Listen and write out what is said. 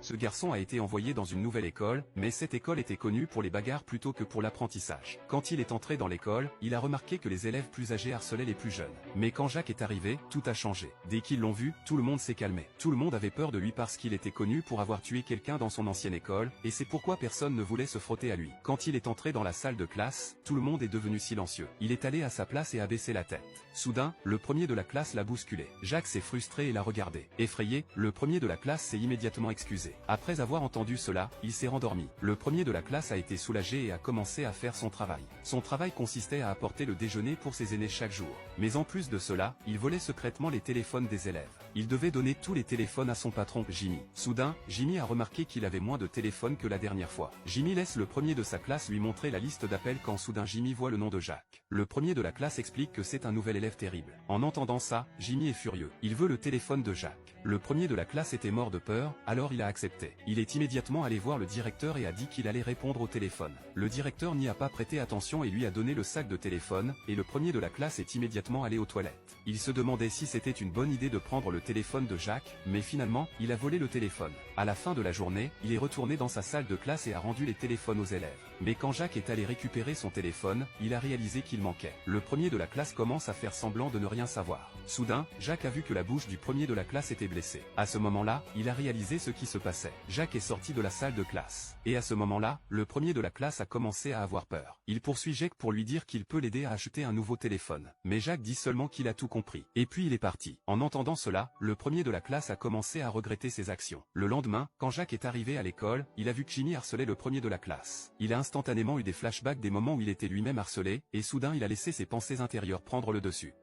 Ce garçon a été envoyé dans une nouvelle école, mais cette école était connue pour les bagarres plutôt que pour l'apprentissage. Quand il est entré dans l'école, il a remarqué que les élèves plus âgés harcelaient les plus jeunes. Mais quand Jacques est arrivé, tout a changé. Dès qu'ils l'ont vu, tout le monde s'est calmé. Tout le monde avait peur de lui parce qu'il était connu pour avoir tué quelqu'un dans son ancienne école, et c'est pourquoi personne ne voulait se frotter à lui. Quand il est entré dans la salle de classe, tout le monde est devenu silencieux. Il est allé à sa place et a baissé la tête. Soudain, le premier de la classe l'a bousculé. Jacques s'est frustré et l'a regardé. Effrayé, le premier de la classe s'est immédiatement excusé. Après avoir entendu cela, il s'est rendormi. Le premier de la classe a été soulagé et a commencé à faire son travail. Son travail consistait à apporter le déjeuner pour ses aînés chaque jour. Mais en plus de cela, il volait secrètement les téléphones des élèves. Il devait donner tous les téléphones à son patron, Jimmy. Soudain, Jimmy a remarqué qu'il avait moins de téléphones que la dernière fois. Jimmy laisse le premier de sa classe lui montrer la liste d'appels quand soudain Jimmy voit le nom de Jacques. Le premier de la classe explique que c'est un nouvel élève terrible. En entendant ça, Jimmy est furieux. Il veut le téléphone de Jacques. Le premier de la classe était mort de peur, alors il a accepté. Il est immédiatement allé voir le directeur et a dit qu'il allait répondre au téléphone. Le directeur n'y a pas prêté attention et lui a donné le sac de téléphone, et le premier de la classe est immédiatement allé aux toilettes. Il se demandait si c'était une bonne idée de prendre le téléphone de Jacques, mais finalement, il a volé le téléphone. À la fin de la journée, il est retourné dans sa salle de classe et a rendu les téléphones aux élèves. Mais quand Jacques est allé récupérer son téléphone, il a réalisé qu'il manquait. Le premier de la classe commence à faire semblant de ne rien savoir. Soudain, Jacques a vu que la bouche du premier de la classe était blessée. À ce moment-là, il a réalisé ce qui se passait. Jacques est sorti de la salle de classe. Et à ce moment-là, le premier de la classe a commencé à avoir peur. Il poursuit Jacques pour lui dire qu'il peut l'aider à acheter un nouveau téléphone. Mais Jacques dit seulement qu'il a tout compris. Et puis il est parti. En entendant cela, le premier de la classe a commencé à regretter ses actions. Le lendemain, quand Jacques est arrivé à l'école, il a vu que Jimmy harcelait le premier de la classe. Il a instantanément eu des flashbacks des moments où il était lui-même harcelé, et soudain il a laissé ses pensées intérieures prendre le dessus.